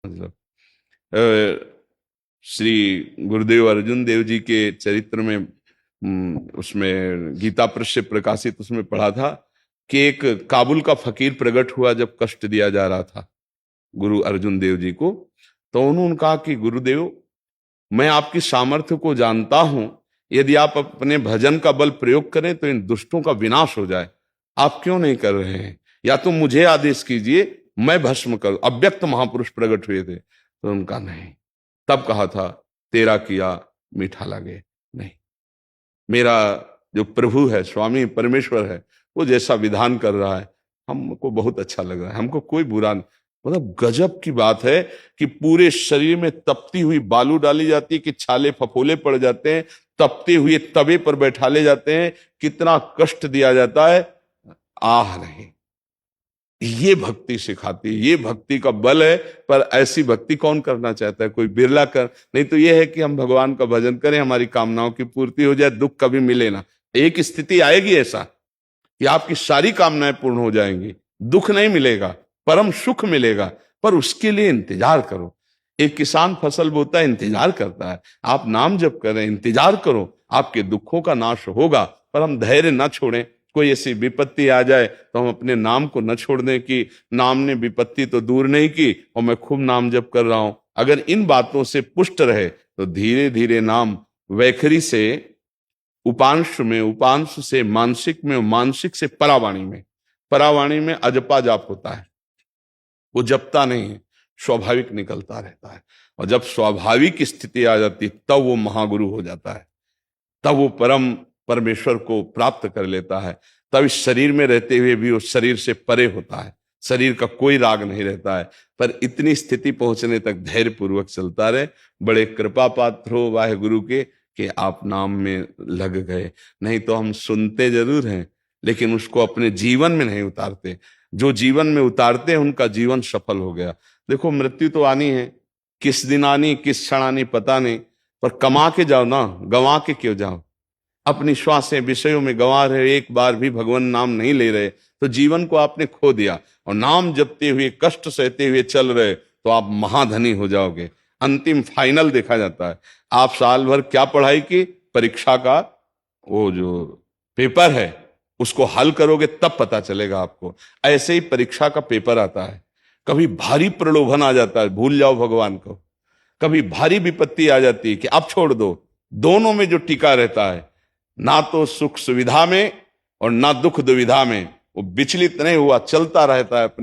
मतलब श्री गुरुदेव अर्जुन देव जी के चरित्र में उसमें गीता प्रेस से प्रकाशित उसमें पढ़ा था कि एक काबुल का फकीर प्रकट हुआ जब कष्ट दिया जा रहा था गुरु अर्जुन देव जी को। तो उन्होंने कहा कि गुरुदेव, मैं आपकी सामर्थ्य को जानता हूं, यदि आप अपने भजन का बल प्रयोग करें तो इन दुष्टों का विनाश हो जाए। आप क्यों नहीं कर रहे हैं? या तो मुझे आदेश कीजिए, मैं भस्म करूं। अव्यक्त महापुरुष प्रकट हुए थे तो उनका नहीं। तब कहा था, तेरा किया मीठा लगे नहीं। मेरा जो प्रभु है, स्वामी परमेश्वर है, वो जैसा विधान कर रहा है हमको बहुत अच्छा लग रहा है, हमको कोई बुरा नहीं। मतलब गजब की बात है कि पूरे शरीर में तपती हुई बालू डाली जाती है कि छाले फफोले पड़ जाते हैं, तपते हुए तवे पर बैठा ले जाते हैं, कितना कष्ट दिया जाता है। आह नहीं, ये भक्ति सिखाती है, ये भक्ति का बल है। पर ऐसी भक्ति कौन करना चाहता है? कोई बिरला कर। नहीं तो ये है कि हम भगवान का भजन करें, हमारी कामनाओं की पूर्ति हो जाए, दुख कभी मिले ना। एक स्थिति आएगी ऐसा कि आपकी सारी कामनाएं पूर्ण हो जाएंगी, दुख नहीं मिलेगा, परम सुख मिलेगा, पर उसके लिए इंतजार करो। एक किसान फसल बोता है, इंतजार करता है। आप नाम जप करें, इंतजार करो, आपके दुखों का नाश होगा। पर हम धैर्य न छोड़ें। कोई ऐसी विपत्ति आ जाए तो हम अपने नाम को न छोड़ दें कि नाम ने विपत्ति तो दूर नहीं की और मैं खूब नाम जप कर रहा हूं। अगर इन बातों से पुष्ट रहे तो धीरे धीरे नाम वैखरी से उपांश में, उपांश से मानसिक में, मानसिक से परावाणी में, परावाणी में अजपा जाप होता है। वो जपता नहीं है, स्वाभाविक निकलता रहता है। और जब स्वाभाविक स्थिति आ जाती तब वो महागुरु हो जाता है, तब वो परम परमेश्वर को प्राप्त कर लेता है। तब इस शरीर में रहते हुए भी वो शरीर से परे होता है, शरीर का कोई राग नहीं रहता है। पर इतनी स्थिति पहुंचने तक धैर्य पूर्वक चलता रहे। बड़े कृपा पात्र हो वाहे गुरु के कि आप नाम में लग गए। नहीं तो हम सुनते जरूर हैं लेकिन उसको अपने जीवन में नहीं उतारते। जो जीवन में उतारते हैं उनका जीवन सफल हो गया। देखो, मृत्यु तो आनी है, किस दिन आनी, किस क्षण आनी पता नहीं, पर कमा के जाओ ना, गंवा के क्यों जाओ? अपनी श्वासें विषयों में गंवा रहे, एक बार भी भगवान नाम नहीं ले रहे तो जीवन को आपने खो दिया। और नाम जपते हुए, कष्ट सहते हुए चल रहे तो आप महाधनी हो जाओगे। अंतिम फाइनल देखा जाता है। आप साल भर क्या पढ़ाई की, परीक्षा का वो जो पेपर है उसको हल करोगे तब पता चलेगा आपको। ऐसे ही परीक्षा का पेपर आता है। कभी भारी प्रलोभन आ जाता है, भूल जाओ भगवान को। कभी भारी विपत्ति आ जाती है कि अब छोड़ दो। दोनों में जो टिका रहता है, ना तो सुख सुविधा में और ना दुख दुविधा में, वो विचलित नहीं हुआ, चलता रहता है अपने